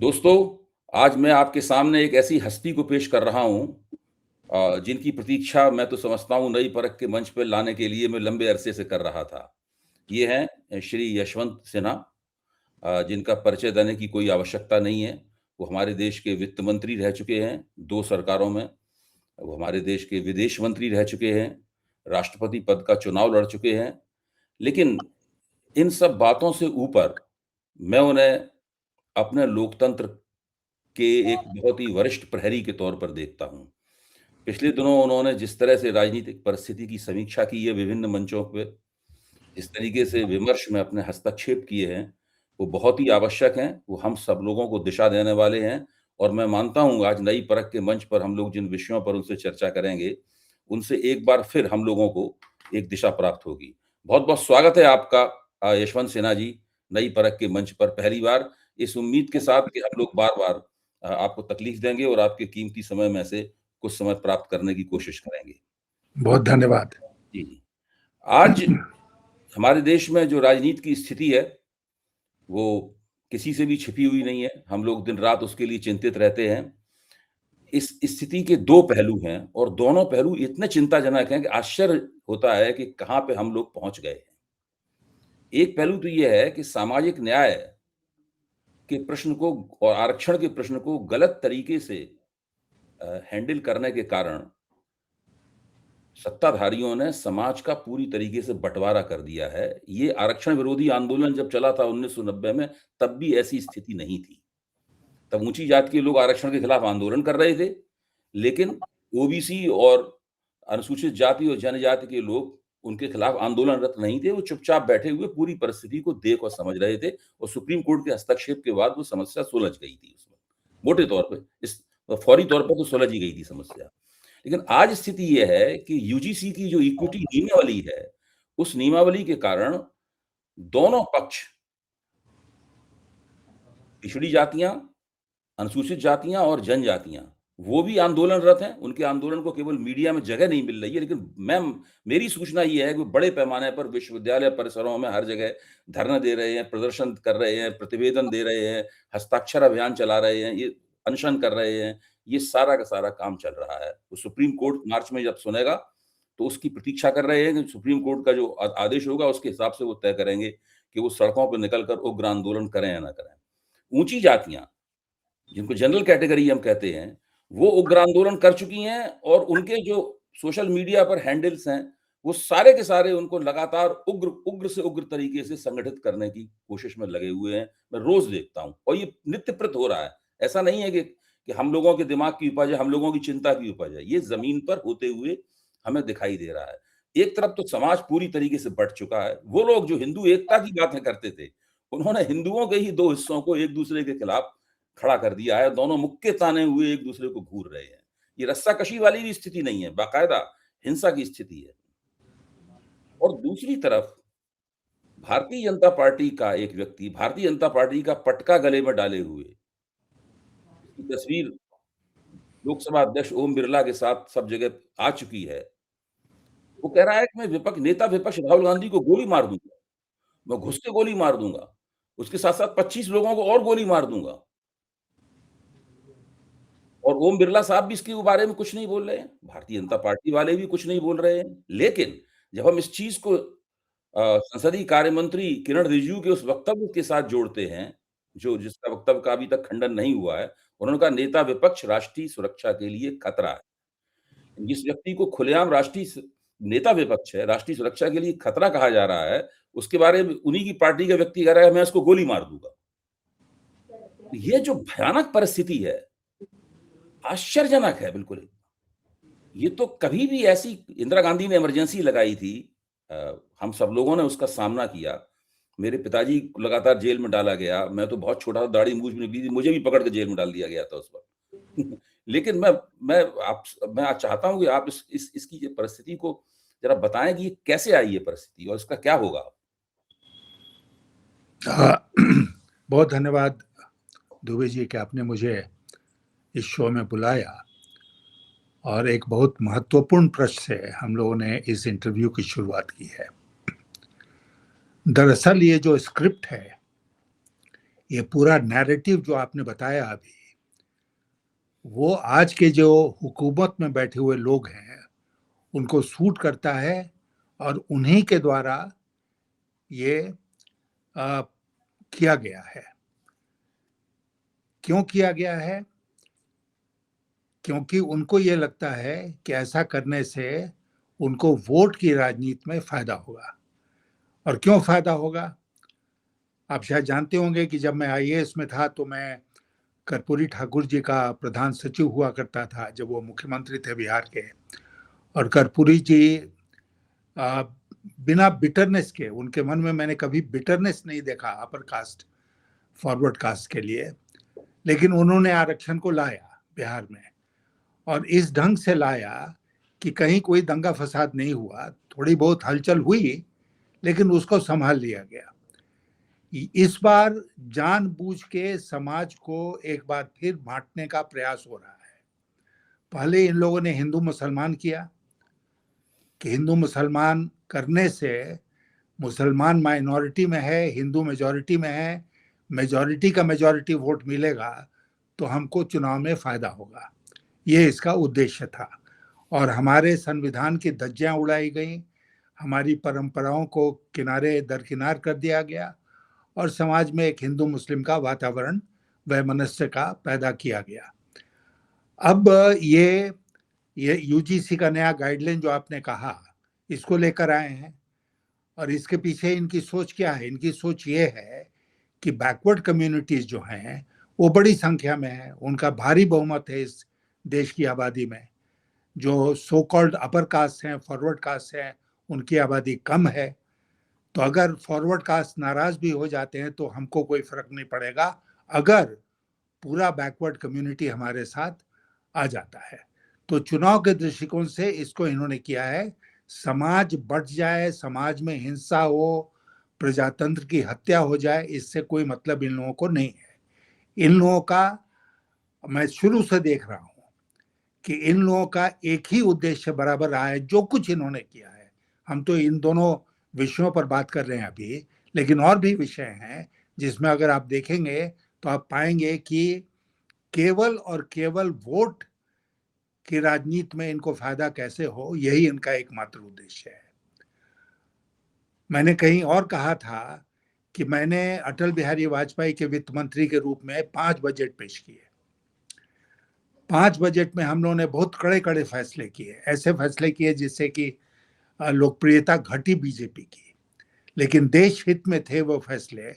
दोस्तों, आज मैं आपके सामने एक ऐसी हस्ती को पेश कर रहा हूँ जिनकी प्रतीक्षा मैं तो समझता हूँ नई परख के मंच पे लाने के लिए मैं लंबे अरसे से कर रहा था। ये हैं श्री यशवंत सिन्हा, जिनका परिचय देने की कोई आवश्यकता नहीं है। वो हमारे देश के वित्त मंत्री रह चुके हैं 2 सरकारों में। वो हमारे देश के विदेश मंत्री रह चुके हैं, राष्ट्रपति पद का चुनाव लड़ चुके हैं। लेकिन इन सब बातों से ऊपर मैं उन्हें अपने लोकतंत्र के एक बहुत ही वरिष्ठ प्रहरी के तौर पर देखता हूँ। पिछले दिनों उन्होंने जिस तरह से राजनीतिक परिस्थिति की समीक्षा की है विभिन्न मंचों पे, जिस तरीके से विमर्श में अपने हस्तक्षेप किए हैं, वो बहुत ही आवश्यक हैं। वो हम सब लोगों को दिशा देने वाले हैं और मैं मानता हूँ आज नई परख के मंच पर हम लोग जिन विषयों पर उनसे चर्चा करेंगे, उनसे एक बार फिर हम लोगों को एक दिशा प्राप्त होगी। बहुत-बहुत स्वागत है आपका यशवंत सिन्हा जी, नई परख के मंच पर पहली बार, इस उम्मीद के साथ कि हम लोग बार-बार आपको तकलीफ देंगे और आपके कीमती समय में से कुछ समय प्राप्त करने की कोशिश करेंगे। बहुत धन्यवाद। जी, जी। आज हमारे देश में जो राजनीति की स्थिति है, वो किसी से भी छिपी हुई नहीं है। हम लोग दिन-रात उसके लिए चिंतित रहते हैं। इस स्थिति के 2 पहलू हैं और दोनों पहलू इतने चिंताजनक हैं कि आश्चर्य होता है कि कहाँ पे हम लोग पहुँच गए हैं। एक पहलू तो ये है कि सामाजिक न्याय के प्रश्न को और आरक्षण के प्रश्न को गलत तरीके से हैंडल करने के कारण सत्ताधारियों ने समाज का पूरी तरीके से बँटवारा कर दिया है। ये आरक्षण विरोधी आंदोलन जब चला था 1990 में, तब भी ऐसी स्थिति नहीं थी। तब ऊँची जाति के लोग आरक्षण के खिलाफ आंदोलन कर रहे थे, लेकिन ओबीसी और अनुसूचित जाति और जनजाति के लोग उनके खिलाफ आंदोलनरत नहीं थे। वो चुपचाप बैठे हुए पूरी परिस्थिति को देख और समझ रहे थे और सुप्रीम कोर्ट के हस्तक्षेप के बाद वो समस्या सुलझ गई थी उसमें। मोटे तौर पे इस फौरी तौर पे तो सुलझ ही गई थी समस्या। लेकिन आज स्थिति ये है कि यूजीसी की जो इक्विटी नियमावली है, उस नियमावली के कारण दोनों पक्ष पिछड़ी जातियाँ, अनुसूचित जातियाँ और जनजातियाँ, वो भी आंदोलनरत हैं। उनके आंदोलन को केवल मीडिया में जगह नहीं मिल रही है, लेकिन मेरी सूचना ये है कि बड़े पैमाने पर विश्वविद्यालय परिसरों में हर जगह धरना दे रहे हैं, प्रदर्शन कर रहे हैं, प्रतिवेदन दे रहे हैं, हस्ताक्षर अभियान चला रहे हैं, ये अनशन कर रहे हैं। ये सारा का सारा काम चल रहा है। तो सुप्रीम कोर्ट मार्च में जब सुनेगा, तो उसकी प्रतीक्षा कर रहे हैं कि सुप्रीम कोर्ट का जो आदेश होगा, उसके हिसाब से वो तय करेंगे कि वो सड़कों पे निकलकर उग्र आंदोलन करें या ना करें। ऊँची जातियाँ, जिनको जनरल कैटेगरी हम कहते हैं, वो उग्र आंदोलन कर चुकी हैं और उनके जो सोशल मीडिया पर हैंडल्स हैं, वो सारे के सारे उनको लगातार उग्र से उग्र तरीके से संगठित करने की कोशिश में लगे हुए हैं। मैं रोज़ देखता हूँ और ये नित्यप्रत हो रहा है। ऐसा नहीं है कि हम लोगों के दिमाग की उपज है, हम लोगों की चिंता की उपज है। ये ज़मीन पर होते हुए हमें दिखाई दे रहा है। एक तरफ तो समाज पूरी तरीके से बँट चुका है। वो लोग जो हिंदू एकता की बातें करते थे, उन्होंने हिंदुओं के ही 2 हिस्सों को एक-दूसरे के खिलाफ खड़ा कर दिया है, दोनों मुक्के ताने हुए एक-दूसरे को घूर रहे हैं। ये रस्साकशी वाली भी स्थिति नहीं है, बाकायदा हिंसा की स्थिति है। और दूसरी तरफ भारतीय जनता पार्टी का एक व्यक्ति, भारतीय जनता पार्टी का पटका गले में डाले हुए, इसकी तस्वीर लोकसभा अध्यक्ष ओम बिरला के साथ सब जगह आ चुकी है। वो कह रहा है कि मैं नेता विपक्ष राहुल गांधी को गोली मार दूँगा, मैं घुस के गोली मार दूँगा। उसके साथ-साथ 25 लोगों को और गोली मार दूँगा। और ओम बिरला साहब भी इसके बारे में कुछ नहीं बोल रहे हैं, भारतीय जनता पार्टी वाले भी कुछ नहीं बोल रहे हैं। लेकिन जब हम इस चीज़ को संसदीय कार्य मंत्री किरण रिजिजू के उस वक्तव्य के साथ जोड़ते हैं, जो जिसका वक्तव्य का अभी तक खंडन नहीं हुआ है, उन्होंने कहा नेता विपक्ष राष्ट्रीय सुरक्षा के लिए खतरा है। जिस व्यक्ति को खुलेआम नेता विपक्ष है, राष्ट्रीय सुरक्षा के लिए खतरा कहा जा रहा है, उसके बारे में उन्हीं की पार्टी का व्यक्ति कह रहा है मैं इसको गोली मार दूँगा। ये जो भयानक परिस्थिति है, आश्चर्यजनक है बिल्कुल। ये तो कभी भी ऐसी इंदिरा गांधी ने इमरजेंसी लगाई थी, हम सब लोगों ने उसका सामना किया। मेरे पिताजी को लगातार जेल में डाला गया, मैं तो बहुत छोटा था, दाढ़ी-मूछ भी निकली थी, मुझे भी पकड़ के जेल में डाल दिया गया था उस वक़्त। लेकिन मैं आज चाहता हूँ कि आप इसकी ये परिस्थिति को ज़रा बताएँ कि ये कैसे आई ये परिस्थिति और इसका क्या होगा? बहुत धन्यवाद दुबे जी कि आपने मुझे इस शो में बुलाया और एक बहुत महत्वपूर्ण प्रश्न से हम लोगों ने इस इंटरव्यू की शुरुआत की है। दरअसल ये जो स्क्रिप्ट है, ये पूरा नैरेटिव जो आपने बताया अभी, वो आज के जो हुकूमत में बैठे हुए लोग हैं उनको सूट करता है, और उन्हीं के द्वारा ये किया गया है। क्यों किया गया है? क्योंकि उनको ये लगता है कि ऐसा करने से उनको वोट की राजनीति में फायदा होगा। और क्यों फायदा होगा? आप शायद जानते होंगे कि जब मैं आईएएस में था तो मैं कर्पूरी ठाकुर जी का प्रधान सचिव हुआ करता था जब वो मुख्यमंत्री थे बिहार के। और कर्पूरी जी बिना बिटरनेस के, उनके मन में मैंने कभी बिटरनेस नहीं देखा अपर कास्ट फॉरवर्ड कास्ट के लिए, लेकिन उन्होंने आरक्षण को लाया बिहार में, और इस ढंग से लाया कि कहीं कोई दंगा फसाद नहीं हुआ। थोड़ी बहुत हलचल हुई लेकिन उसको संभाल लिया गया। इस बार जानबूझ के समाज को एक बार फिर बांटने का प्रयास हो रहा है। पहले इन लोगों ने हिंदू मुसलमान किया कि हिंदू मुसलमान करने से मुसलमान माइनॉरिटी में है, हिंदू मेजॉरिटी में है, मेजॉरिटी का मेजॉरिटी वोट मिलेगा तो हमको चुनाव में फायदा होगा। ये इसका उद्देश्य था। और हमारे संविधान की धज्जियां उड़ाई गई, हमारी परंपराओं को किनारे दरकिनार कर दिया गया, और समाज में एक हिंदू मुस्लिम का वातावरण वैमनस्य का पैदा किया गया। अब ये यूजीसी का नया गाइडलाइन जो आपने कहा, इसको लेकर आए हैं, और इसके पीछे इनकी सोच क्या है? इनकी सोच ये है कि बैकवर्ड कम्युनिटीज जो हैं वो बड़ी संख्या में है, उनका भारी बहुमत है इस देश की आबादी में। जो सो कॉल्ड अपर कास्ट हैं, फॉरवर्ड कास्ट हैं, उनकी आबादी कम है। तो अगर फॉरवर्ड कास्ट नाराज भी हो जाते हैं तो हमको कोई फर्क नहीं पड़ेगा अगर पूरा बैकवर्ड कम्युनिटी हमारे साथ आ जाता है। तो चुनाव के दृष्टिकोण से इसको इन्होंने किया है, समाज बट जाए, समाज में हिंसा हो, प्रजातंत्र की हत्या हो जाए, इससे कोई मतलब इन लोगों को नहीं है। इन लोगों का, मैं शुरू से देख रहा हूं कि इन लोगों का एक ही उद्देश्य बराबर रहा है जो कुछ इन्होंने किया है। हम तो इन दोनों विषयों पर बात कर रहे हैं अभी, लेकिन और भी विषय हैं जिसमें अगर आप देखेंगे तो आप पाएंगे कि केवल और केवल वोट की राजनीति में इनको फायदा कैसे हो, यही इनका एकमात्र उद्देश्य है। मैंने कहीं और कहा था कि मैंने अटल बिहारी वाजपेयी के वित्त मंत्री के रूप में 5 बजट पेश किए। 5 बजट में हम लोगों ने बहुत कड़े कड़े फैसले किए, ऐसे फैसले किए जिससे कि लोकप्रियता घटी बीजेपी की, लेकिन देश हित में थे वो फैसले।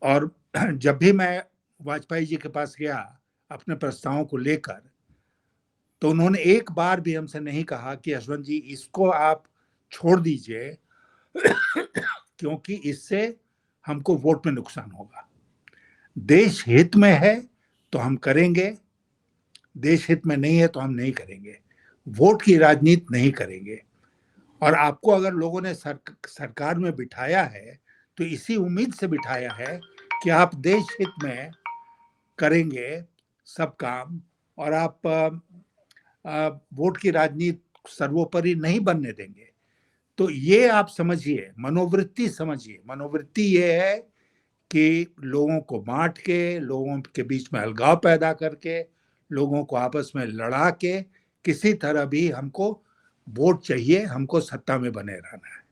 और जब भी मैं वाजपेयी जी के पास गया अपने प्रस्तावों को लेकर, तो उन्होंने एक बार भी हमसे नहीं कहा कि यशवंत जी इसको आप छोड़ दीजिए क्योंकि इससे हमको वोट में नुकसान होगा। देश हित में है तो हम करेंगे, देश हित में नहीं है तो हम नहीं करेंगे, वोट की राजनीति नहीं करेंगे। और आपको अगर लोगों ने सरकार में बिठाया है तो इसी उम्मीद से बिठाया है कि आप देश हित में करेंगे सब काम, और आप वोट की राजनीति सर्वोपरि नहीं बनने देंगे। तो ये आप समझिए, मनोवृत्ति समझिए। मनोवृत्ति ये है कि लोगों को बांट के, लोगों के बीच में अलगाव पैदा करके, लोगों को आपस में लड़ा के किसी तरह भी हमको वोट चाहिए, हमको सत्ता में बने रहना है।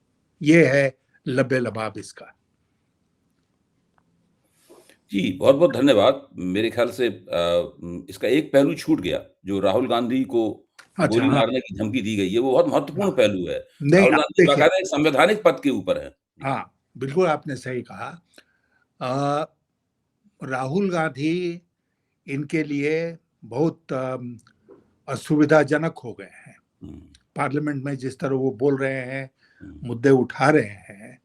ये है लबे लबाब इसका। जी, बहुत-बहुत धन्यवाद। मेरे ख्याल से इसका एक पहलू छूट गया, जो राहुल गांधी को अच्छा, गोली हाँ, मारने की धमकी दी गई है, वो बहुत महत्वपूर्ण हाँ। पहलू है। नहीं, राहुल आप गांधी देखिए, बाकायदा एक संवैधानिक पद के ऊपर हैं। जी। हाँ, बिल्कुल आपने सही कहा। अ, राहुल गांधी इनके लिए बहुत असुविधाजनक हो गए हैं। हुँ, पार्लियामेंट में जिस तरह वो बोल रहे हैं, हुँ, मुद्दे उठा रहे हैं,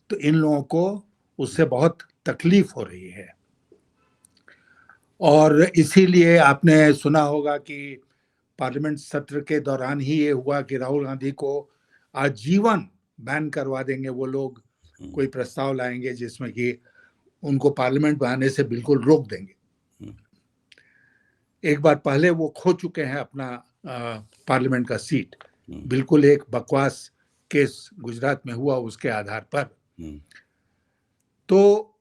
तो इन लोगों को उससे बहुत तकलीफ हो रही है। और इसीलिए आपने सुना होगा कि पार्लियामेंट सत्र के दौरान ही ये हुआ कि राहुल गांधी को आजीवन बैन करवा देंगे वो लोग। हुँ, कोई प्रस्ताव लाएंगे जिसमें कि उनको पार्लियामेंट में आने से बिल्कुल रोक देंगे। हुँ, एक बार पहले वो खो चुके हैं अपना पार्लियामेंट का सीट, हुँ, बिल्कुल एक बकवास केस गुजरात में हुआ उसके आधार पर। हुँ, तो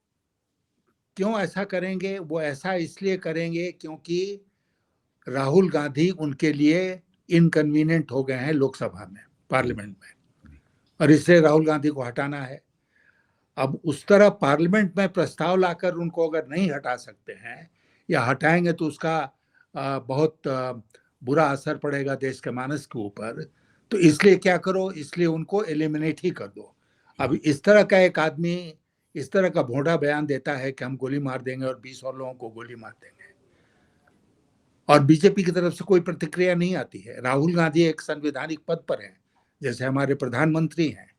क्यों ऐसा करेंगे? वो ऐसा इसलिए करेंगे क्योंकि राहुल गांधी उनके लिए इनकन्वीनियंट हो गए हैं लोकसभा में, पार्लियामेंट में, और इसलिए राहुल गांधी को हटाना है। अब उस तरह पार्लियामेंट में प्रस्ताव लाकर उनको अगर नहीं हटा सकते हैं या हटाएंगे तो उसका बहुत बुरा असर पड़ेगा देश के मानस के ऊपर, तो इसलिए क्या करो, इसलिए उनको एलिमिनेट ही कर दो। अब इस तरह का एक आदमी इस तरह का भोंडा बयान देता है कि हम गोली मार देंगे और 20 और लोगों को गोली मार देंगे, और बीजेपी की तरफ से कोई प्रतिक्रिया नहीं आती है। राहुल गांधी एक संवैधानिक पद पर हैं, जैसे हमारे प्रधानमंत्री हैं,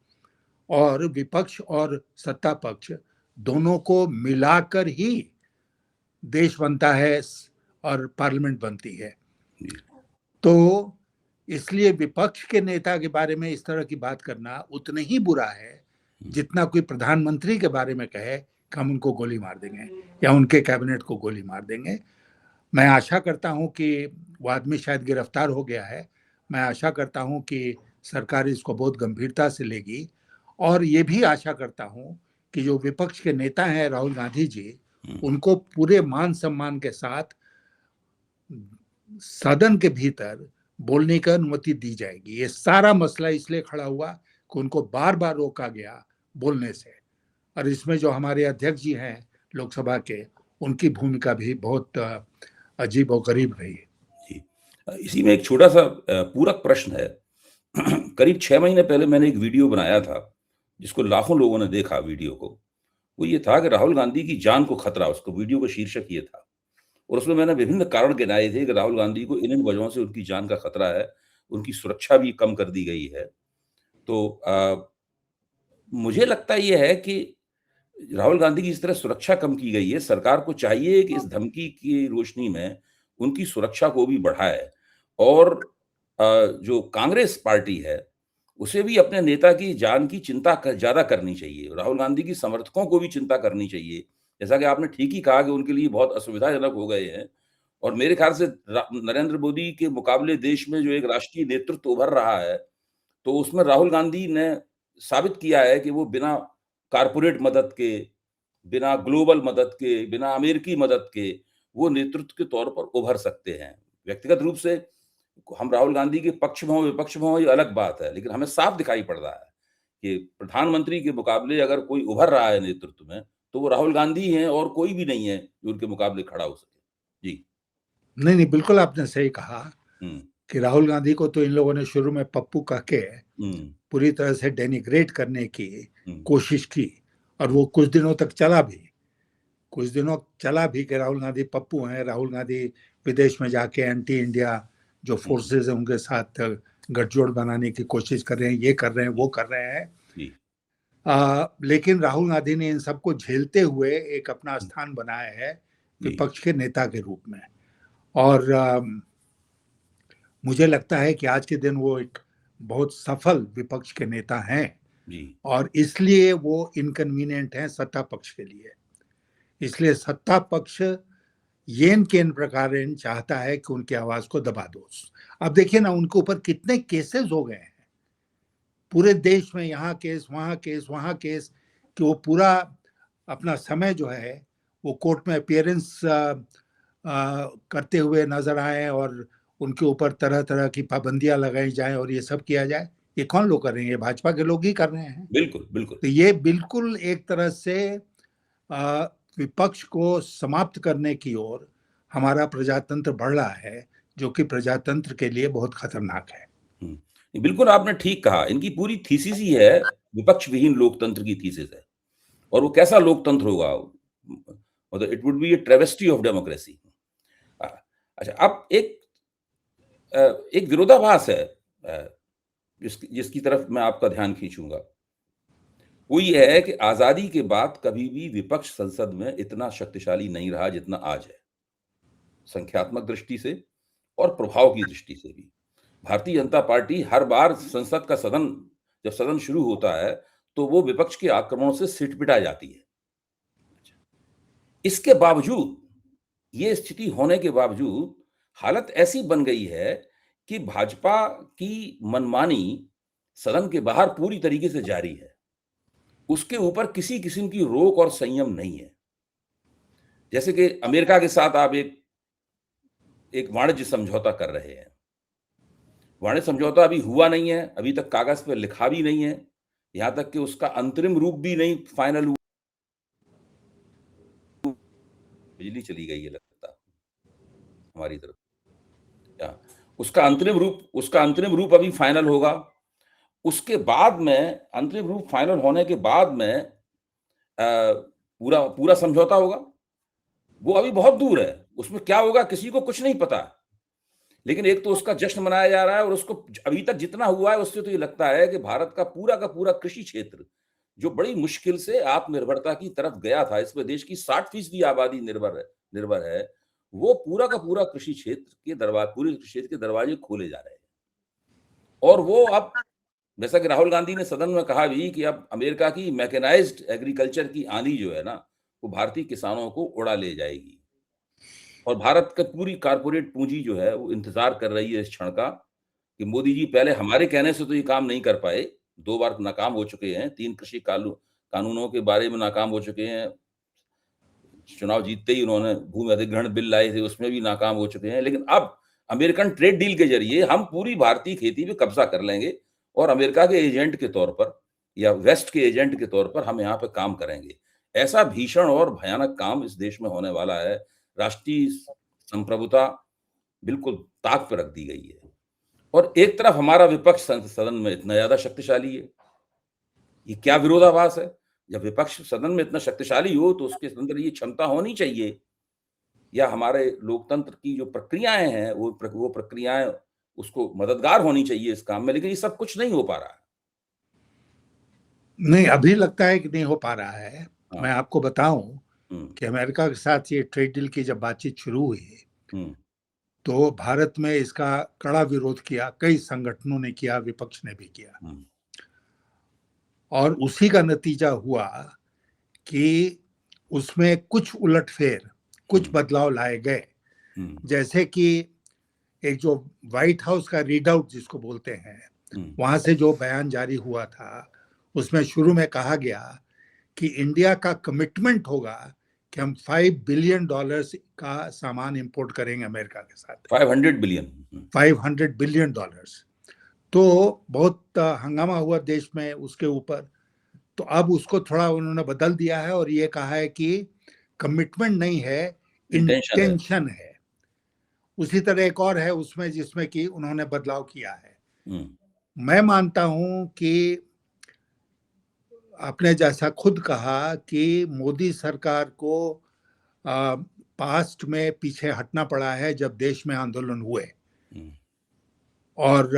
और विपक्ष और सत्ता पक्ष दोनों को मिलाकर ही देश बनता है और पार्लियामेंट बनती है। तो इसलिए विपक्ष के नेता के बारे में इस तरह की बात करना उतना ही बुरा है जितना कोई प्रधानमंत्री के बारे में कहे कि हम उनको गोली मार देंगे या उनके कैबिनेट को गोली मार देंगे। मैं आशा करता हूं कि वो आदमी शायद गिरफ्तार हो गया है। मैं आशा करता हूं कि सरकार इसको बहुत गंभीरता से लेगी, और ये भी आशा करता हूं कि जो विपक्ष के नेता हैं राहुल गांधी जी, उनको पूरे मान सम्मान के साथ सदन के भीतर बोलने की अनुमति दी जाएगी। ये सारा मसला इसलिए खड़ा हुआ कि उनको बार बार रोका गया बोलने से, और इसमें जो हमारे अध्यक्ष जी हैं लोकसभा के, उनकी भूमिका भी बहुत अजीब और गरीब रही है। जी। इसी में एक छोटा सा पूरक प्रश्न है। करीब 6 महीने पहले मैंने एक वीडियो बनाया था, जिसको लाखों लोगों ने देखा वीडियो को। वो ये था कि राहुल गांधी की जान को खतरा, उसको वीडियो का शीर्षक ये था। और उसमें मैंने विभिन्न कारण गिनाए थे कि राहुल गांधी को इन वजहों से उनकी जान का खतरा है, उनकी सुरक्षा भी कम कर दी गई है। तो मुझे लगता ये है कि राहुल गांधी की इस तरह सुरक्षा कम की गई है, सरकार को चाहिए कि इस धमकी की रोशनी में उनकी सुरक्षा को भी बढ़ाए, और जो कांग्रेस पार्टी है, उसे भी अपने नेता की जान की चिंता ज़्यादा करनी चाहिए। राहुल गांधी की समर्थकों को भी चिंता करनी चाहिए। जैसा कि आपने ठीक ही कहा कि उनके लिए बहुत असुविधाजनक हो गए हैं, और मेरे ख्याल से नरेंद्र मोदी के मुकाबले देश में जो एक राष्ट्रीय नेतृत्व उभर रहा है, तो उसमें राहुल गांधी ने साबित किया है कि वो बिना कारपोरेट मदद के, बिना ग्लोबल मदद के, बिना अमेरिकी मदद के, वो नेतृत्व के तौर पर उभर सकते हैं। व्यक्तिगत रूप से हम राहुल गांधी के पक्ष में हों, विपक्ष में हों, ये अलग बात है, लेकिन हमें साफ दिखाई पड़ रहा है कि प्रधानमंत्री के मुकाबले अगर कोई उभर रहा है नेतृत्व में, तो वो राहुल गांधी हैं, और कोई भी नहीं है जो उनके मुकाबले खड़ा हो सके। जी। नहीं नहीं, बिल्कुल आपने सही कहा हुँ, कि राहुल गांधी को तो इन लोगों ने शुरू में पप्पू कह के हुँ, पूरी तरह से डेनिग्रेट करने की हुँ, कोशिश की, और वो कुछ दिनों तक चला भी, कुछ दिनों चला भी कि राहुल गांधी पप्पू हैं, राहुल गांधी विदेश में जाके एंटी इंडिया जो हुँ, फोर्सेस हैं उनके साथ गठजोड़ बनाने की कोशिश कर रहे हैं, ये कर रहे हैं, वो कर रहे हैं। जी, लेकिन राहुल गांधी ने इन सबको झेलते हुए एक अपना हुँ, स्थान बनाया है जी, विपक्ष के नेता के रूप में, और मुझे लगता है कि आज के दिन वो एक बहुत सफल विपक्ष के नेता हैं, जी, और इसलिए वो इनकन्वीनियंट हैं सत्ता पक्ष के लिए। इसलिए सत्ता पक्ष येन केन प्रकार चाहता है कि उनकी आवाज को दबा दो। अब देखिए ना, उनके ऊपर कितने केसेस हो गए हैं पूरे देश में, यहाँ केस वहाँ केस वहाँ केस, कि वो पूरा अपना समय जो है वो कोर्ट में अपीयरेंस करते हुए नजर आए, और उनके ऊपर तरह तरह की पाबंदियां लगाई जाए और ये सब किया जाए। ये कौन लोग कर रहे हैं? ये भाजपा के लोग ही कर रहे हैं। बिल्कुल, बिल्कुल। तो ये बिल्कुल एक तरह से विपक्ष को समाप्त करने की ओर हमारा प्रजातंत्र बढ़ रहा है, जो कि प्रजातंत्र के लिए बहुत खतरनाक है। हुँ। बिल्कुल आपने ठीक कहा, इनकी पूरी थीसिस ही है, विपक्ष विहीन लोकतंत्र की थीसिस है। और वो कैसा लोकतंत्र होगा? मतलब it would be a travesty of democracy. Uh, अच्छा, अब एक विरोधाभास है, जिसकी तरफ मैं आपका ध्यान खींचूँगा। वो ये है कि आज़ादी के बाद कभी भी विपक्ष संसद में इतना शक्तिशाली नहीं रहा जितना आज है, संख्यात्मक दृष्टि से और प्रभाव की दृष्टि से भी। भारतीय जनता पार्टी हर बार संसद का सदन जब सदन शुरू होता है, तो वो विपक्ष के आक्रमणों से सिटपिटा जाती है। इसके बावजूद, ये स्थिति होने के बावजूद हालत ऐसी बन गई है कि भाजपा की मनमानी सदन के बाहर पूरी तरीके से जारी है। उसके ऊपर किसी किस्म की रोक और संयम नहीं है। जैसे कि अमेरिका के साथ आप एक वाणिज्य समझौता कर रहे हैं। वाणिज्य समझौता अभी हुआ नहीं है, अभी तक कागज़ पे लिखा भी नहीं है, यहाँ तक कि उसका अंतरिम रूप भी नहीं फाइनल हुआ। बिजली चली गई है लगता हमारी तरफ। या उसका अंतरिम रूप अभी फाइनल होगा। उसके बाद में अंतरिम रूप फाइनल होने के बाद में पूरा पूरा समझौता होगा। वो अभी बहुत दूर है। उसमें क्या होगा किसी को कुछ नहीं पता। लेकिन एक तो उसका जश्न मनाया जा रहा है और उसको अभी तक जितना हुआ है उससे तो ये लगता है कि भारत का पूरा कृषि क्षेत्र, जो बड़ी मुश्किल से आत्मनिर्भरता की तरफ गया था, इसमें देश की 60% आबादी निर्भर है, वो पूरा का पूरा कृषि क्षेत्र के पूरे कृषि क्षेत्र के दरवाजे खोले जा रहे हैं। और वो अब जैसा कि राहुल गांधी ने सदन में कहा भी कि अब अमेरिका की मैकेनाइज्ड एग्रीकल्चर की आंधी जो है ना, वो भारतीय किसानों को उड़ा ले जाएगी। और भारत का पूरी कारपोरेट पूंजी जो है वो इंतजार कर रही है इस क्षण का कि मोदी जी पहले हमारे कहने से तो ये काम नहीं कर पाए, 2 बार नाकाम हो चुके हैं, 3 कृषि कानूनों के बारे में नाकाम हो चुके हैं। चुनाव जीतते ही उन्होंने भूमि अधिग्रहण बिल लाए थे, उसमें भी नाकाम हो चुके हैं। लेकिन अब अमेरिकन ट्रेड डील के ज़रिए हम पूरी भारतीय खेती पे कब्ज़ा कर लेंगे और अमेरिका के एजेंट के तौर पर या वेस्ट के एजेंट के तौर पर हम यहाँ पे काम करेंगे। ऐसा भीषण और भयानक काम इस देश में होने वाला है। राष्ट्रीय संप्रभुता बिल्कुल ताक पे रख दी गई है। और एक तरफ हमारा विपक्ष सदन में इतना ज़्यादा शक्तिशाली है। ये क्या विरोधाभास है? जब विपक्ष सदन में इतना शक्तिशाली हो तो उसके अंदर ये क्षमता होनी चाहिए या हमारे लोकतंत्र की जो प्रक्रियाएँ हैं वो प्रक्रियाएँ उसको मददगार होनी चाहिए इस काम में, लेकिन ये सब कुछ नहीं हो पा रहा है। नहीं, अभी लगता है कि नहीं हो पा रहा है। हाँ। मैं आपको बताऊं हुँ, कि अमेरिका के साथ ये ट्रेड डील की जब बातचीत शुरू हुई हुँ, तो भारत में इसका कड़ा विरोध किया, कई संगठनों ने किया, विपक्ष ने भी किया। हुँ, और उसी का नतीजा हुआ कि उसमें कुछ उलटफेर, कुछ हुँ, बदलाव लाए गए। हुँ, जैसे कि एक जो व्हाइट हाउस का रीड आउट जिसको बोलते हैं, हुँ, वहां से जो बयान जारी हुआ था, उसमें शुरू में कहा गया कि इंडिया का कमिटमेंट होगा कि हम $5 बिलियन का सामान इंपोर्ट करेंगे अमेरिका के साथ। 500 बिलियन। $500 बिलियन। तो बहुत हंगामा हुआ देश में उसके ऊपर। तो अब उसको थोड़ा उन्होंने बदल दिया है और ये कहा है कि कमिटमेंट नहीं है, इंटेंशन है। इंटेंशन है। उसी तरह एक और है उसमें जिसमें कि उन्होंने बदलाव किया है। हुँ, मैं मानता हूं कि आपने जैसा खुद कहा कि मोदी सरकार को पास्ट में पीछे हटना पड़ा है जब देश में आंदोलन हुए हुँ, और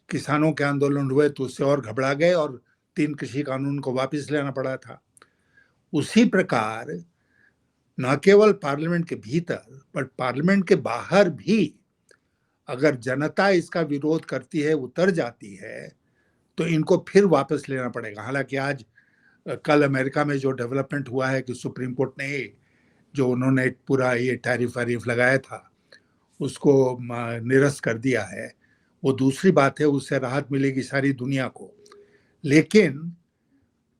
किसानों के आंदोलन हुए तो उससे और घबरा गए और 3 कृषि कानून को वापस लेना पड़ा था। उसी प्रकार न केवल पार्लियामेंट के भीतर बट पार्लियामेंट के बाहर भी अगर जनता इसका विरोध करती है, उतर जाती है, तो इनको फिर वापस लेना पड़ेगा। हालांकि आज कल अमेरिका में जो डेवलपमेंट हुआ है कि सुप्रीम कोर्ट ने जो उन्होंने पूरा ये टैरिफ वैरिफ लगाया था उसको निरस्त कर दिया है, वो दूसरी बात है, उससे राहत मिलेगी सारी दुनिया को। लेकिन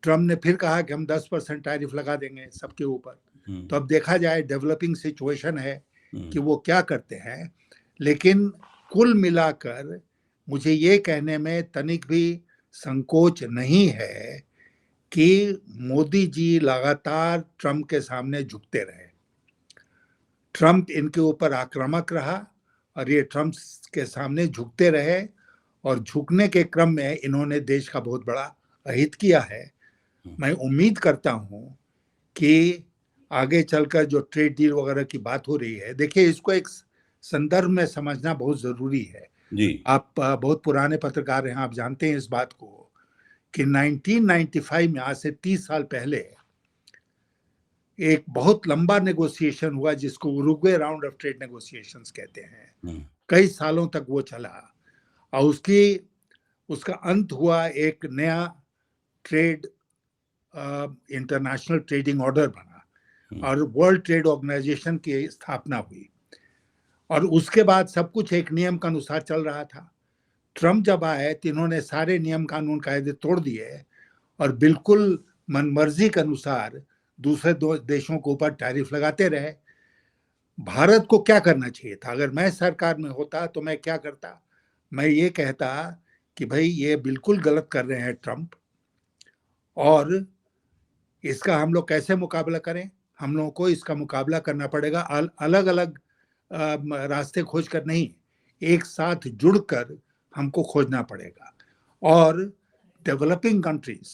ट्रम्प ने फिर कहा कि हम 10% टैरिफ लगा देंगे सबके ऊपर। हुँ, तो अब देखा जाए, डेवलपिंग सिचुएशन है हुँ, कि वो क्या करते हैं। लेकिन कुल मिलाकर मुझे ये कहने में तनिक भी संकोच नहीं है कि मोदी जी लगातार ट्रम्प के सामने झुकते रहे। ट्रम्प इनके ऊपर आक्रामक रहा और ये ट्रम्प के सामने झुकते रहे और झुकने के क्रम में इन्होंने देश का बहुत बड़ा अहित किया है। मैं उम्मीद करता हूं कि आगे चलकर जो ट्रेड डील वगैरह की बात हो रही है, देखिए इसको एक संदर्भ में समझना बहुत जरूरी है। जी। आप बहुत पुराने पत्रकार हैं, आप जानते हैं इस बात को कि 1995 में, आज से 30 साल पहले, एक बहुत लंबा नेगोशिएशन हुआ जिसको Uruguay round of trade negotiations कहते हैं। हुँ, कई सालों तक वो चला और उसका अंत हुआ, एक नया ट्रेड इंटरनेशनल ट्रेडिंग ऑर्डर बना हुँ, और वर्ल्ड ट्रेड ऑर्गेनाइजेशन की स्थापना हुई और उसके बाद सब कुछ एक नियम के अनुसार चल रहा था। ट्रम्प जब आए तो इन्होंने सारे नियम कानून कायदे तोड़ दिए और बिल्कुल मनमर्जी के अनुसार दूसरे दो देशों के ऊपर टैरिफ लगाते रहे। भारत को क्या करना चाहिए था? अगर मैं सरकार में होता तो मैं क्या करता? मैं ये कहता कि भाई ये बिल्कुल गलत कर रहे हैं ट्रंप, और इसका हम लोग कैसे मुकाबला करें? हम लोगों को इसका मुकाबला करना पड़ेगा अलग अलग रास्ते खोज कर नहीं, एक साथ जुड़कर हमको खोजना पड़ेगा। और डेवलपिंग कंट्रीज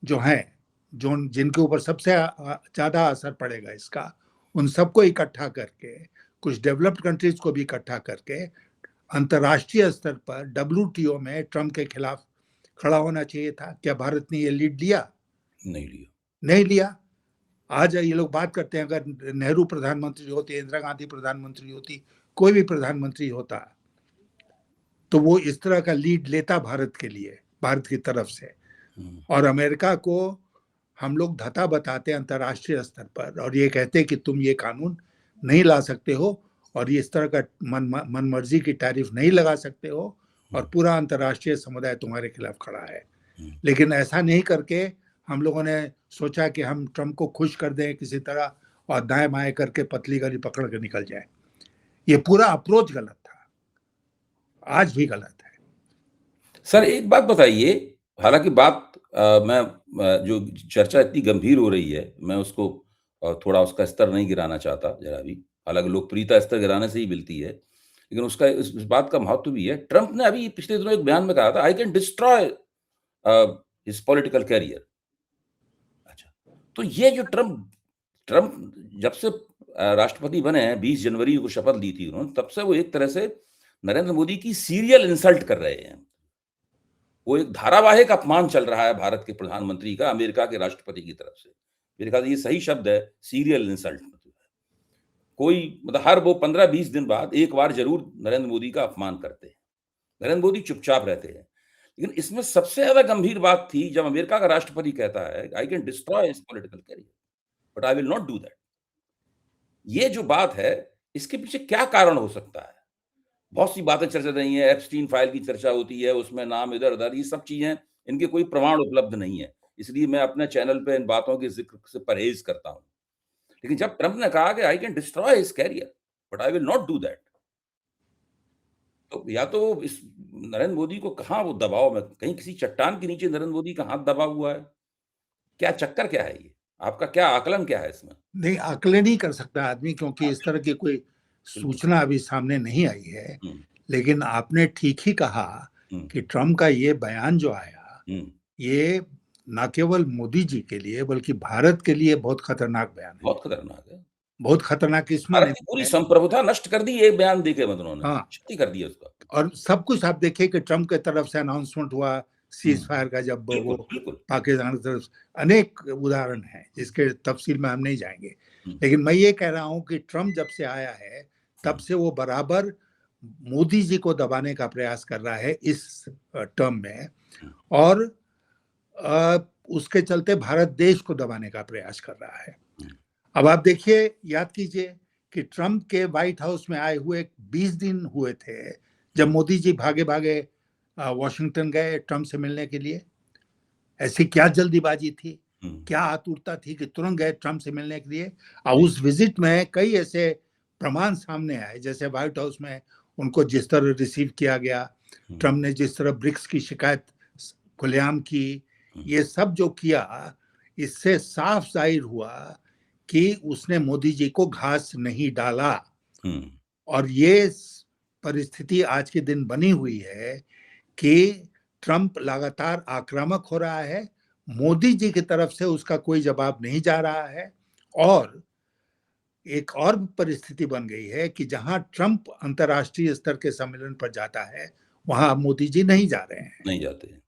जो हैं, जो जिनके ऊपर सबसे ज़्यादा असर पड़ेगा इसका, उन सबको इकट्ठा करके, कुछ डेवलप्ड कंट्रीज को भी इकट्ठा करके अंतर्राष्ट्रीय स्तर पर WTO में ट्रंप के खिलाफ खड़ा होना चाहिए था। क्या भारत ने ये लीड लिया? नहीं लिया। नहीं लिया। आज ये लोग बात करते हैं, अगर नेहरू प्रधानमंत्री होते, इंदिरा गांधी प्रधानमंत्री होती, कोई भी प्रधानमंत्री होता, तो वो इस तरह का लीड लेता भारत के लिए, भारत की तरफ से। और अमेरिका को हम लोग धता बताते अंतर्राष्ट्रीय स्तर पर, और ये कहते कि तुम ये कानून नहीं ला सकते हो, और ये इस तरह का मन मर्जी की टैरिफ नहीं लगा सकते हो, और पूरा अंतर्राष्ट्रीय समुदाय तुम्हारे खिलाफ खड़ा है। लेकिन ऐसा नहीं करके हम लोगों ने सोचा कि हम ट्रंप को खुश कर दें किसी तरह, और दाएं बाएं करके पतली गली पकड़ कर निकल जाए। ये पूरा अप्रोच गलत था, आज भी गलत है। सर एक बात बताइए, हालांकि बात मैं जो चर्चा इतनी गंभीर हो रही है, मैं उसको थोड़ा उसका स्तर नहीं गिराना चाहता जरा भी, हालांकि लोकप्रियता स्तर गिराने से ही मिलती है, लेकिन उसका इस बात का महत्व भी है। ट्रंप ने अभी पिछले दिनों एक बयान में कहा था, I can destroy his political career. अच्छा, तो ये जो ट्रंप ट्रंप जब से राष्ट्रपति बने हैं, 20 जनवरी को शपथ ली थी उन्होंने, तब से वो एक तरह से नरेंद्र मोदी की सीरियल इंसल्ट कर रहे हैं। वो एक धारावाहिक अपमान चल रहा है भारत के प्रधानमंत्री का अमेरिका के राष्ट्रपति की तरफ से। मेरे ख्याल से ये सही शब्द है, सीरियल इंसल्ट। कोई मतलब हर वो 15-20 दिन बाद एक बार जरूर नरेंद्र मोदी का अपमान करते हैं। नरेंद्र मोदी चुपचाप रहते हैं। लेकिन इसमें सबसे ज्यादा गंभीर बात थी जब अमेरिका का राष्ट्रपति कहता है, I can destroy his political career, but I will not do that. ये जो बात है, इसके पीछे क्या कारण हो सकता है? बहुत सी बातें चर्चा रही हैं, एप्स्टीन फाइल की चर्चा होती है, उसमें नाम इधर-उधर, ये सब चीज़ें, इनके कोई प्रमाण उपलब्ध नहीं है। इसलिए मैं अपने चैनल पे इन बातों के ज़िक्र से परहेज़ करता हूँ। लेकिन जब ट्रंप ने कहा कि I can destroy his career, but I will not do that, तो या तो इस नरेंद्र मोदी को कहाँ वो दबाव में, कहीं किसी चट्टान के नीचे नरेंद्र मोदी का हाथ दबा हुआ है? क्या चक्कर क्या है ये? आपका क्या आकलन क्या है इसमें? नहीं, आकलन ही कर सकता आदमी, क्योंकि इस तरह की कोई बिल्कुल। सूचना अभी सामने नहीं आई है। हुँ, लेकिन आपने ठीक ही कहा हुँ, कि ट्रंप का ये बयान जो आया, हुँ। ये ना केवल मोदी जी के लिए बल्कि भारत के लिए बहुत खतरनाक बयान है। बहुत खतरनाक है। बहुत खतरनाक इस भारत मायने की पूरी में है, संप्रभुता नष्ट कर दी एक बयान देके मतलब उन्होंने, हाँ, क्षति कर दी है उसका। और सब कुछ आप देखिए कि ट्रंप के तरफ से अनाउंसमेंट हुआ हुँ, सीज फायर का, जब वो बिल्कुल, बिल्कुल। पाकिस्तान की तरफ से, अनेक उदाहरण हैं जिसके तफसील में हम नहीं जाएंगे। हुँ, लेकिन मैं ये कह रहा हूं कि ट्रंप जब से आया है, तब हुँ, से वो बराबर मोदी जी को दबाने का प्रयास कर रहा है इस टर्म में, हुँ, और अ, उसके चलते भारत देश को दबाने का प्रयास कर रहा है। हुँ, अब आप देखिए, याद कीजिए कि ट्रंप के व्हाइट हाउस में आए हुए 20 दिन हुए थे जब हुँ, मोदी जी भागे भागे वॉशिंगटन गए ट्रंप से मिलने के लिए। ऐसी क्या जल्दीबाजी थी, हुँ, क्या आतुरता थी कि तुरंत गए ट्रंप से मिलने के लिए। और जी, उस विजिट में कई ऐसे प्रमाण सामने आए, जैसे व्हाइट हाउस में उनको जिस तरह रिसीव किया गया, हुँ, ट्रंप ने जिस तरह ब्रिक्स की शिकायत खुलेआम की, हुँ, ये सब जो किया, इससे साफ जाहिर हुआ कि उसने मोदी जी को घास नहीं डाला। हुँ, और ये परिस्थिति आज के दिन बनी हुई है कि ट्रंप लगातार आक्रामक हो रहा है, मोदी जी की तरफ से उसका कोई जवाब नहीं जा रहा है, और एक और परिस्थिति बन गई है कि जहां ट्रंप अंतर्राष्ट्रीय स्तर के सम्मेलन पर जाता है, वहां मोदी जी नहीं जा रहे हैं। नहीं जाते हैं।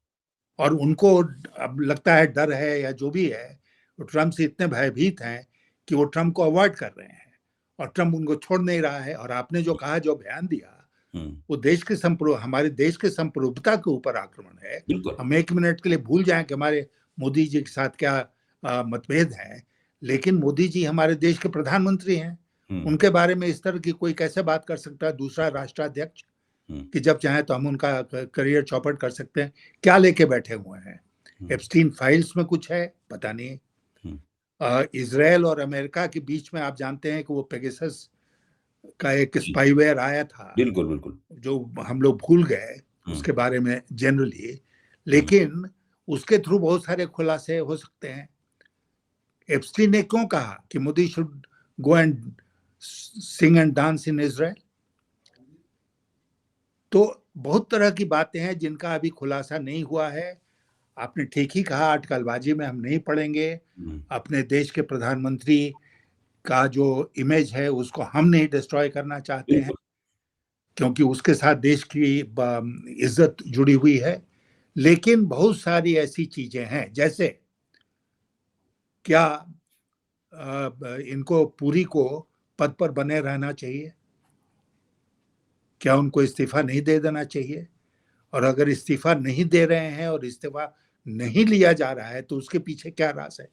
और उनको अब लगता है, डर है या जो भी है, वो ट्रंप से इतने भयभीत हैं कि वो ट्रंप को अवॉइड कर रहे हैं, और ट्रंप उनको छोड़ नहीं रहा है। और आपने जो कहा, जो बयान दिया, हुँ, वो हमारे देश के संप्रभुता के ऊपर आक्रमण है। बिल्कुल। हम एक मिनट के लिए भूल जाएं कि हमारे मोदी जी के साथ क्या मतभेद है, लेकिन मोदी जी हमारे देश के प्रधानमंत्री हैं। हुँ, उनके बारे में इस तरह की कोई कैसे बात कर सकता है दूसरा राष्ट्राध्यक्ष, हुँ, कि जब चाहे तो हम उनका करियर चौपट कर सकते हैं? क्या लेके बैठे हुए हैं? हुँ, एप्स्टीन फाइल्स में कुछ है? पता नहीं। हुँ। इजराइल और अमेरिका के बीच में आप जानते हैं कि वो पेगासस का एक जी, स्पाईवेयर आया था, बिल्कुल, बिल्कुल। जो हम लोग भूल गए हुँ, उसके बारे में जनरली, हुँ, लेकिन उसके थ्रू बहुत सारे खुलासे हो सकते हैं। एप्स्टीन ने क्यों कहा कि Modi should go and sing and dance in Israel? तो बहुत तरह की बातें हैं जिनका अभी खुलासा नहीं हुआ है। आपने ठीक ही कहा, अटकलबाजी में हम नहीं पड़ेंगे। हुँ, अपने देश के प्रधानमंत्री का जो इमेज है उसको हम नहीं डिस्ट्रॉय करना चाहते हैं, बिल्कुल। क्योंकि उसके साथ देश की इज्जत जुड़ी हुई है। लेकिन बहुत सारी ऐसी चीजें हैं, जैसे क्या इनको पुरी को पद पर बने रहना चाहिए? क्या उनको इस्तीफा नहीं दे देना चाहिए? और अगर इस्तीफा नहीं दे रहे हैं और इस्तीफा नहीं लिया जा रहा है तो उसके पीछे क्या राज है?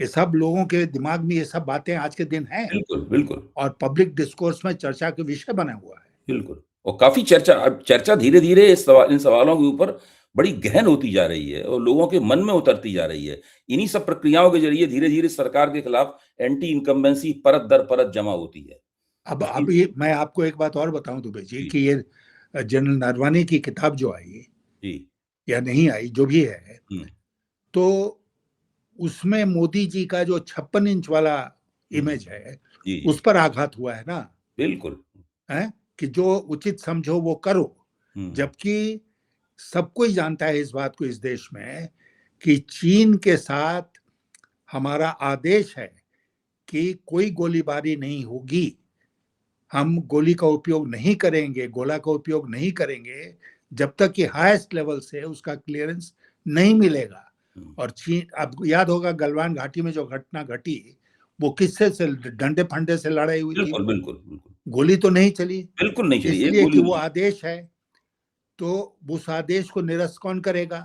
ये सब लोगों के दिमाग में ये सब बातें आज के दिन हैं बिल्कुल, बिल्कुल, और पब्लिक डिस्कोर्स में चर्चा के विषय बना हुआ है। बिल्कुल। और काफ़ी चर्चा अब चर्चा धीरे-धीरे इन सवालों के ऊपर बड़ी गहन होती जा रही है और लोगों के मन में उतरती जा रही है। इन्हीं सब प्रक्रियाओं के ज़रिए धीरे-धीरे सरकार के खिलाफ एंटी इनकम्बेंसी परत दर परत जमा होती है। अब ये मैं आपको एक बात और बताऊं दुबे जी, जी, कि ये जनरल नरवानी की किताब जो आई जी। या नहीं आई, जो भी है, हुँ, तो उसमें मोदी जी का जो 56 इंच वाला हुँ। इमेज है जी, उस जी। पर आघात हुआ है ना, बिल्कुल। है कि जो उचित समझो वो करो। हुँ, जबकि सब कोई जानता है इस बात को इस देश में कि चीन के साथ हमारा आदेश है कि कोई गोलीबारी नहीं होगी, हम गोली का उपयोग नहीं करेंगे, गोला का उपयोग नहीं करेंगे जब तक कि हाईएस्ट लेवल से उसका क्लियरेंस नहीं मिलेगा। हुँ। और चीन, आपको याद होगा गलवान घाटी में जो घटना घटी, वो किससे से डंडे फंडे से लड़ाई हुई थी, बिल्कुल, बिल्कुल, बिल्कुल। गोली तो नहीं चली। बिल्कुल नहीं चली, एक इसलिए कि गोली वो नहीं। आदेश है, तो उस आदेश को निरस्त कौन करेगा?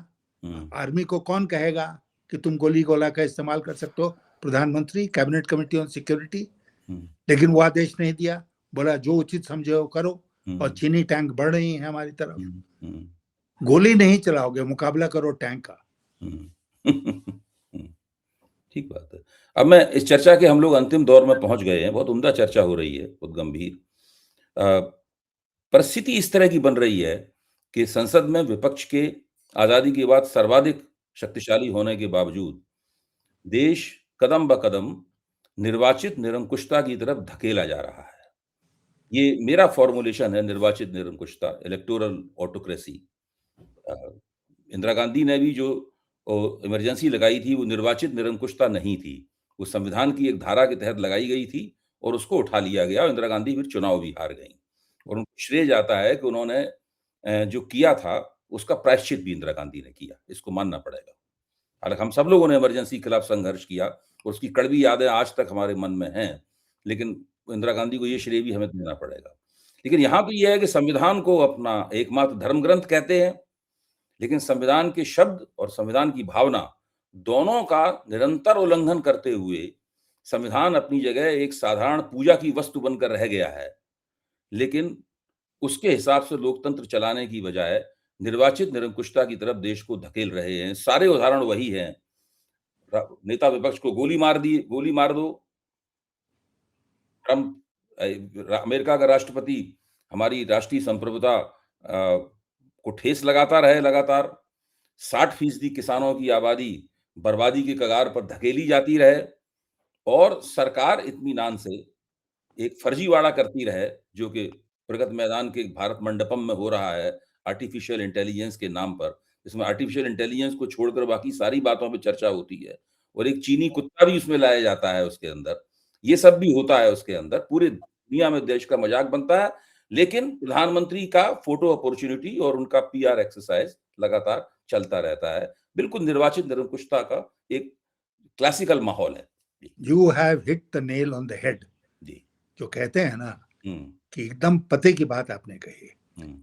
हुँ, आर्मी को कौन कहेगा कि तुम गोली गोला का इस्तेमाल कर सकते हो? प्रधानमंत्री, कैबिनेट कमेटी ऑन सिक्योरिटी। हुँ, लेकिन वो आदेश नहीं दिया, बोला जो उचित समझे वो करो। और हुँ, चीनी टैंक बढ़ रही हैं हमारी तरफ, हुँ, हुँ, गोली नहीं चलाओगे, मुकाबला करो टैंक का। हुँ। हुँ, ठीक बात है। अब मैं इस चर्चा के हम लोग अंतिम दौर में पहुँच गए हैं, बहुत उम्दा चर्चा हो रही है, बहुत गंभीर। परिस्थिति इस तरह की बन रही है कि संसद में विपक्ष के आज़ादी के बाद सर्वाधिक शक्तिशाली होने के बावजूद, देश कदम-ब-कदम निर्वाचित निरंकुशता की तरफ धकेला जा रहा है। ये मेरा फ़ॉर्मूलेशन है निर्वाचित निरंकुशता, इलेक्टोरल ऑटोक्रेसी। अ, इंदिरा गांधी ने भी जो इमरजेंसी लगाई थी, वो निर्वाचित निरंकुशता नहीं थी। वो संविधान की एक धारा के तहत लगाई गई थी और उसको उठा लिया गया और इंदिरा गांधी फिर चुनाव भी हार गईं। और उनको श्रेय जाता है कि उन्होंने जो किया था, उसका प्रायश्चित भी इंदिरा गांधी ने किया, इसको मानना पड़ेगा। हालाँकि हम सब लोगों ने इमरजेंसी के खिलाफ संघर्ष किया और उसकी कड़वी यादें आज तक हमारे मन में हैं, लेकिन इंदिरा गांधी को ये श्रेय भी हमें देना पड़ेगा। लेकिन यहाँ पे ये है कि संविधान को अपना एकमात्र धर्म ग्रंथ कहते हैं, लेकिन संविधान के शब्द और संविधान की भावना, दोनों का निरंतर उल्लंघन करते हुए, संविधान अपनी जगह एक साधारण पूजा की वस्तु बनकर रह गया है। लेकिन उसके हिसाब से लोकतंत्र चलाने की बजाय निर्वाचित निरंकुशता की तरफ देश को धकेल रहे हैं। सारे उदाहरण वही हैं। नेता विपक्ष को गोली मार दो, ट्रम्प अमेरिका का राष्ट्रपति हमारी राष्ट्रीय संप्रभुता को ठेस लगाता रहे लगातार। 60% किसानों की आबादी बर्बादी के कगार पर धकेली जाती रहे और सरकार इत्मीनान से एक फर्जीवाड़ा करती रहे, जो कि प्रगति मैदान के भारत मंडपम में हो रहा है, आर्टिफिशियल इंटेलिजेंस के नाम पर। इसमें आर्टिफिशियल इंटेलिजेंस को छोड़कर बाकी सारी बातों पे चर्चा होती है और एक चीनी कुत्ता भी उसमें लाया जाता है उसके अंदर। ये सब भी होता है उसके अंदर, पूरी दुनिया में देश का मज़ाक बनता है, लेकिन प्रधानमंत्री का फोटो अपॉर्च्युनिटी और उनका पीआर एक्सरसाइज़ लगातार चलता रहता है। बिल्कुल निर्वाचित निरंकुशता का एक क्लासिकल माहौल है। जी, you have hit the nail on the head, जी। जो कहते हैं ना, हुँ, कि एकदम पते की बात आपने कही। हुँ,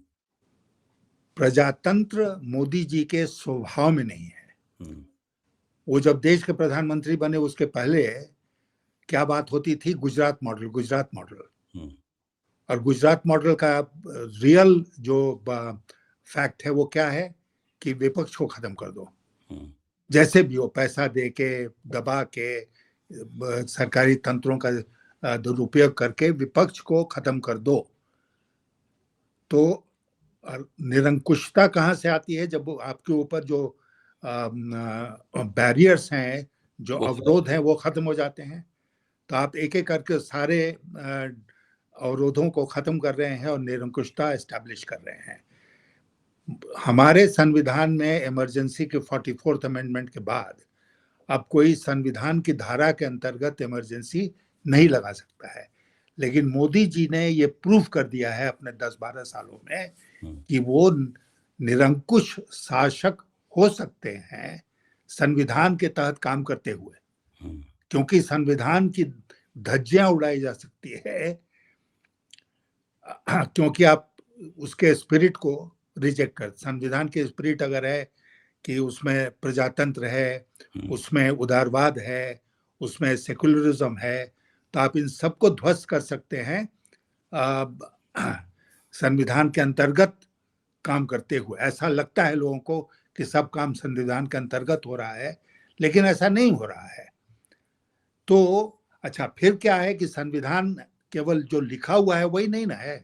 प्रजातंत्र मोदी जी के स्वभाव में नहीं है। हुँ। वो जब देश के प्रधानमंत्री बने उसके पहले क्या बात होती थी? Gujarat model, Gujarat model. हुँ, और गुजरात मॉडल का रियल जो फैक्ट है वो क्या है? कि विपक्ष को खत्म कर दो। हुँ, जैसे भी हो, पैसा दे के, दबा के, सरकारी तंत्रों का दुरुपयोग करके विपक्ष को खत्म कर दो। तो निरंकुशता कहाँ से आती है? जब आपके ऊपर जो बैरियर्स हैं, जो अवरोध हैं, वो खत्म हो जाते हैं। तो आप एक एक करके सारे अवरोधों को खत्म कर रहे हैं और निरंकुशता एस्टैब्लिश कर रहे हैं। हमारे संविधान में इमरजेंसी के 44th अमेंडमेंट के बाद अब कोई संविधान की धारा के अंतर्गत इमरजेंसी नहीं लगा सकता है, लेकिन मोदी जी ने ये प्रूव कर दिया है अपने 10-12 सालों में कि वो निरंकुश शासक हो सकते हैं संविधान के तहत काम करते हुए, क्योंकि संविधान की धज्जियां उड़ाई जा सकती है क्योंकि आप उसके स्पिरिट को रिजेक्ट कर। संविधान के स्पिरिट अगर है कि उसमें प्रजातंत्र है, उसमें उदारवाद है, उसमें सेकुलरिज्म है, तो आप इन सबको ध्वस्त कर सकते हैं संविधान के अंतर्गत काम करते हुए। ऐसा लगता है लोगों को कि सब काम संविधान के अंतर्गत हो रहा है, लेकिन ऐसा नहीं हो रहा है। तो अच्छा, फिर क्या है कि संविधान केवल जो लिखा हुआ है वही नहीं ना है।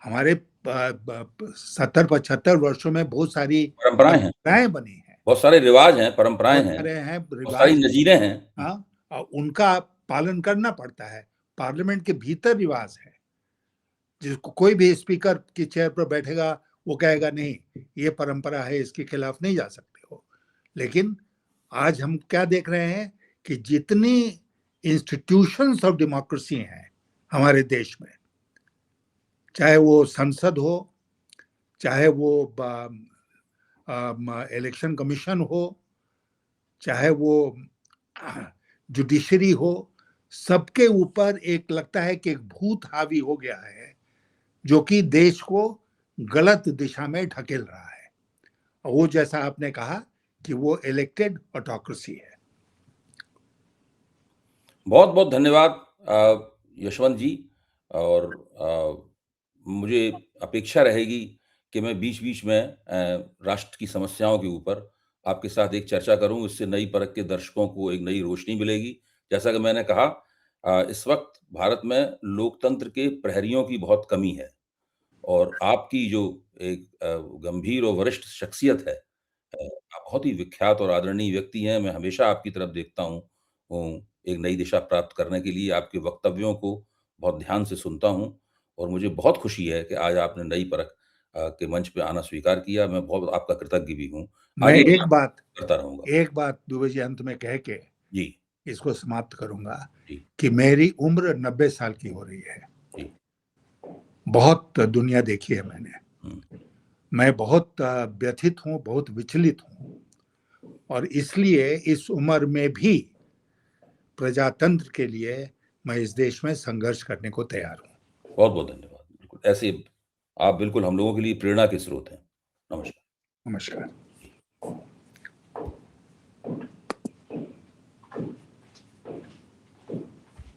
हमारे 70-75 वर्षों में बहुत सारी परंपराएं बनी हैं, बहुत सारे रिवाज हैं, परंपराएं हैं, बहुत सारी नजीरें हैं। हाँ, और उनका पालन करना पड़ता है। पार्लियामेंट के भीतर रिवाज है, जिसको कोई भी स्पीकर की चेयर पर बैठेगा वो कहेगा नहीं, ये परंपरा है, इसके खिलाफ नहीं जा सकते हो। लेकिन आज हम क्या देख रहे हैं कि जितनी इंस्टीट्यूशंस ऑफ डेमोक्रेसी हैं हमारे देश में, चाहे वो संसद हो, चाहे वो इलेक्शन कमीशन हो, चाहे वो जुडिशरी हो, सबके ऊपर एक लगता है कि एक भूत हावी हो गया है जो कि देश को गलत दिशा में ढकेल रहा है। और वो जैसा आपने कहा कि वो इलेक्टेड ऑटोक्रेसी है। बहुत बहुत धन्यवाद यशवंत जी। और मुझे अपेक्षा रहेगी कि मैं बीच-बीच में राष्ट्र की समस्याओं के ऊपर आपके साथ एक चर्चा करूं। इससे नई परख के दर्शकों को एक नई रोशनी मिलेगी। जैसा कि मैंने कहा, इस वक्त भारत में लोकतंत्र के प्रहरियों की बहुत कमी है और आपकी जो एक गंभीर और वरिष्ठ शख्सियत है, आप बहुत ही विख्यात और आदरणीय व्यक्ति हैं। मैं हमेशा आपकी तरफ देखता हूँ, एक नई दिशा प्राप्त करने के लिए आपके वक्तव्यों को बहुत ध्यान से सुनता हूँ और मुझे बहुत खुशी है कि आज आपने नई परख के मंच पे आना स्वीकार किया। मैं बहुत आपका कृतज्ञ भी हूँ। मैं आगे करता रहूँगा। एक बात दुबे जी अंत में कह के जी। इसको समाप्त करूंगा जी। कि मेरी उम्र 90 साल की हो रही है। जी। बहुत दुनिया देखी है मैंने। मैं बहुत व्यथित हूँ, बहुत विचलित हूँ, और इसलिए इस उम्र में भी प्रजातंत्र के लिए मैं इस देश में संघर्ष करने को तैयार हूँ। बहुत बहुत धन्यवाद। बिल्कुल ऐसे आप बिल्कुल हम लोगों के लिए प्रेरणा के स्रोत हैं। नमस्कार। नमस्कार।